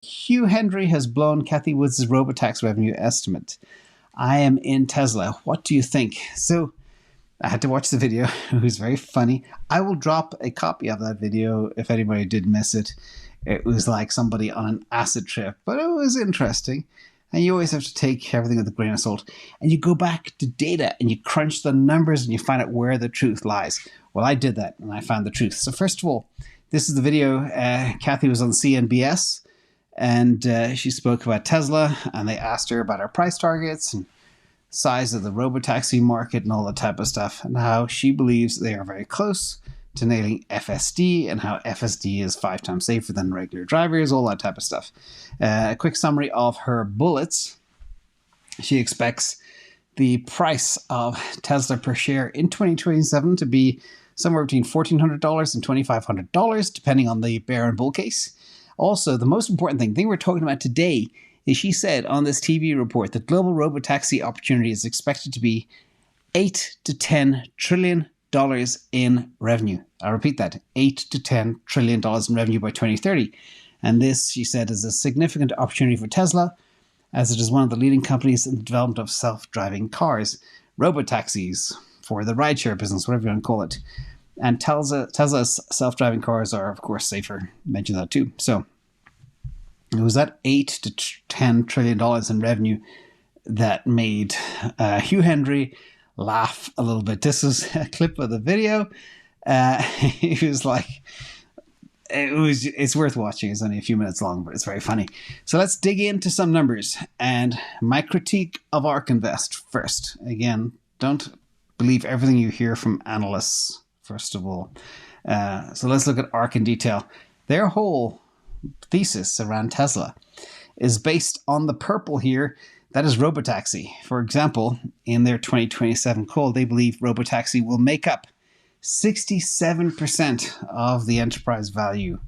Hugh Hendry has blown Cathie Woods' Robotaxi revenue estimate. I am in Tesla. What do you think? So I had to watch the video. It was very funny. I will drop a copy of that video if anybody did miss it. It was like somebody on an acid trip, but it was interesting. And you always have to take everything with a grain of salt. And you go back to data and you crunch the numbers and you find out where the truth lies. Well, I did that and I found the truth. So first of all, this is the video. Cathie was on CNBC and she spoke about Tesla, and they asked her about her price targets and size of the robotaxi market and all that type of stuff, and how she believes they are very close to nailing FSD, and how FSD is 5 times safer than regular drivers, all that type of stuff. A quick summary of her bullets. She expects the price of Tesla per share in 2027 to be somewhere between $1,400 and $2,500, depending on the bear and bull case. Also, the most important thing we're talking about today is she said on this TV report that global robotaxi opportunity is expected to be $8 to $10 trillion in revenue. I repeat that, $8 to $10 trillion in revenue by 2030. And this, she said, is a significant opportunity for Tesla, as it is one of the leading companies in the development of self-driving cars, robotaxis for the rideshare business, whatever you want to call it. And Tesla's self-driving cars are, of course, safer. Mentioned that too. So it was that $8 to $10 trillion in revenue that made Hugh Hendry laugh a little bit. This is a clip of the video. He was like, it's worth watching. It's only a few minutes long, but it's very funny. So let's dig into some numbers. And my critique of ARK Invest first. Again, don't believe everything you hear from analysts, first of all. So let's look at ARK in detail. Their whole thesis around Tesla is based on the purple here. That is Robotaxi. For example, in their 2027 call, they believe Robotaxi will make up 67% of the enterprise value,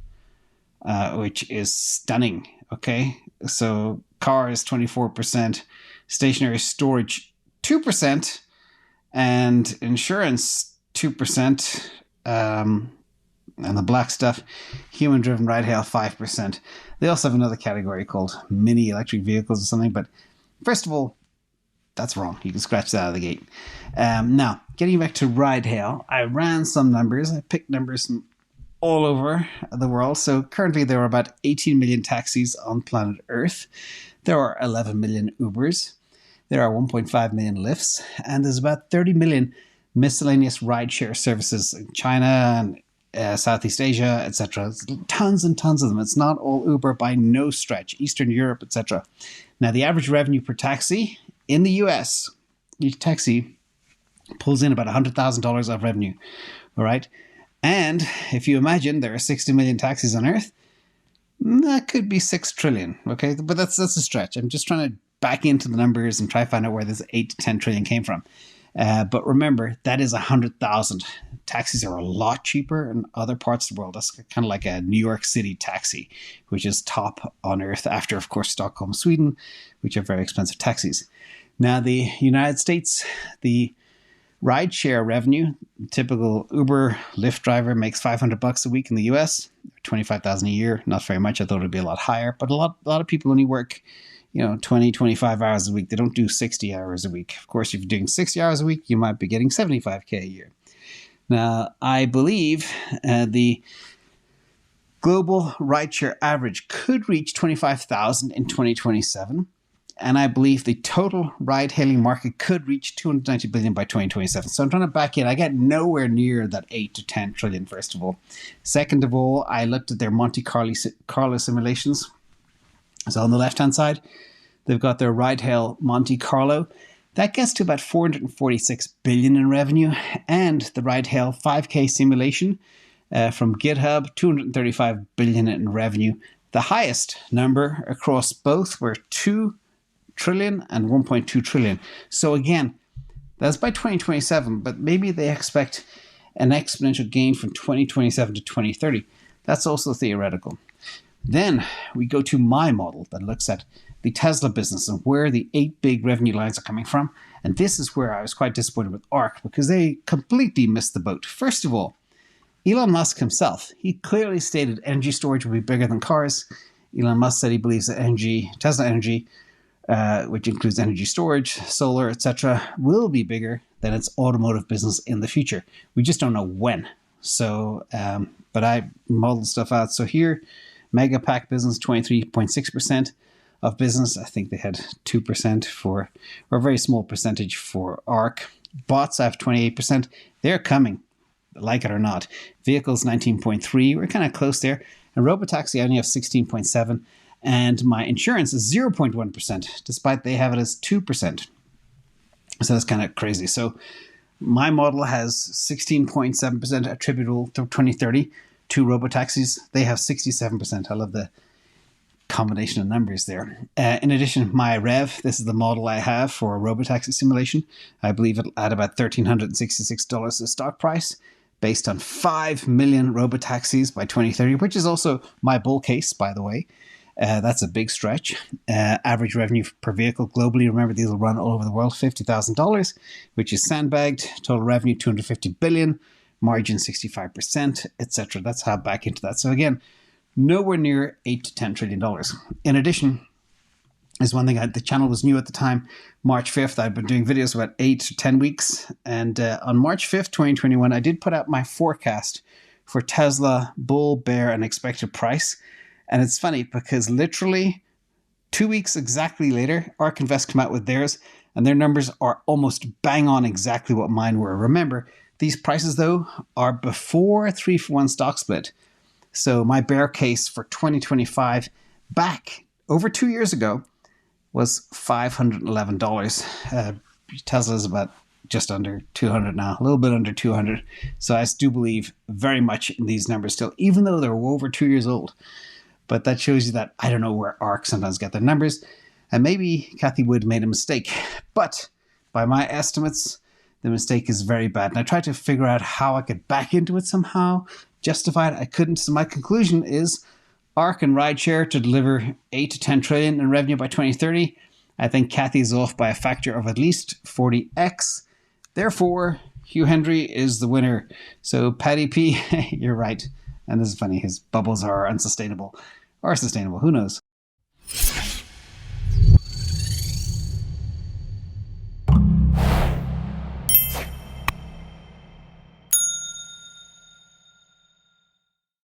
which is stunning. Okay, so cars 24%, stationary storage 2%, and insurance 2%. And the black stuff, human-driven ride-hail 5%. They also have another category called mini electric vehicles or something. But first of all, that's wrong. You can scratch that out of the gate. Now, getting back to ride-hail, I ran some numbers. I picked numbers from all over the world. So currently there are about 18 million taxis on planet Earth. There are 11 million Ubers. There are 1.5 million Lyfts. And there's about 30 million miscellaneous rideshare services in China and Southeast Asia, etc. Tons and tons of them. It's not all Uber by no stretch. Eastern Europe, etc. Now, the average revenue per taxi in the US, each taxi pulls in about $100,000 of revenue. All right. And if you imagine there are 60 million taxis on Earth, that could be 6 trillion. Okay. But that's a stretch. I'm just trying to back into the numbers and try to find out where this 8 to 10 trillion came from. But remember, that is 100,000. Taxis are a lot cheaper in other parts of the world. That's kind of like a New York City taxi, which is top on Earth after, of course, Stockholm, Sweden, which are very expensive taxis. Now, the United States, the rideshare revenue, typical Uber, Lyft driver makes $500 a week in the US, $25,000 a year. Not very much. I thought it would be a lot higher, but a lot of people only work 20, 25 hours a week. They don't do 60 hours a week. Of course, if you're doing 60 hours a week, you might be getting $75K a year. Now, I believe the global rideshare average could reach 25,000 in 2027. And I believe the total ride-hailing market could reach 290 billion by 2027. So I'm trying to back in. I get nowhere near that 8 to 10 trillion, first of all. Second of all, I looked at their Monte Carlo simulations. So on the left-hand side, they've got their ride-hail Monte Carlo. That gets to about 446 billion in revenue. And the ride-hail 5K simulation from GitHub, 235 billion in revenue. The highest number across both were 2 trillion and 1.2 trillion. So again, that's by 2027, but maybe they expect an exponential gain from 2027 to 2030. That's also theoretical. Then we go to my model that looks at the Tesla business and where the 8 big revenue lines are coming from. And this is where I was quite disappointed with ARK because they completely missed the boat. First of all, Elon Musk himself, he clearly stated energy storage will be bigger than cars. Elon Musk said he believes that Tesla energy, which includes energy storage, solar, etc., will be bigger than its automotive business in the future. We just don't know when. So, but I modeled stuff out. So here, Mega Pack business, 23.6% of business. I think they had 2% for, or a very small percentage for ARC. Bots, I have 28%. They're coming, like it or not. Vehicles, 19.3%. We're kind of close there. And Robotaxi, I only have 16.7%. And my insurance is 0.1%, despite they have it as 2%. So that's kind of crazy. So my model has 16.7% attributable to 2030 to Robotaxis. They have 67%. I love the combination of numbers there. In addition, my rev, this is the model I have for Robotaxi Simulation. I believe it'll add about $1,366 to stock price based on 5 million Robotaxis by 2030, which is also my bull case, by the way. That's a big stretch. Average revenue per vehicle globally, remember these will run all over the world, $50,000, which is sandbagged. Total revenue, $250 billion, margin 65%, etc. That's how I back into that. So again, nowhere near $8 to $10 trillion. In addition, is one thing, the channel was new at the time, March 5th. I've been doing videos about 8 to 10 weeks. And on March 5th, 2021, I did put out my forecast for Tesla, bull, bear, and expected price. And it's funny because literally 2 weeks exactly later, ARK Invest come out with theirs, and their numbers are almost bang on exactly what mine were. Remember, these prices, though, are before a 3-for-1 stock split. So my bear case for 2025 back over 2 years ago was $511. Tesla's about just under 200 now, a little bit under 200. So I do believe very much in these numbers still, even though they're over 2 years old. But that shows you that I don't know where ARK sometimes get their numbers. And maybe Cathie Wood made a mistake. But by my estimates, the mistake is very bad. And I tried to figure out how I could back into it somehow, justify it. I couldn't. So my conclusion is ARK and rideshare to deliver 8 to 10 trillion in revenue by 2030. I think Cathie's off by a factor of at least 40x. Therefore, Hugh Hendry is the winner. So Paddy P, you're right. And this is funny. His bubbles are unsustainable. Or sustainable. Who knows?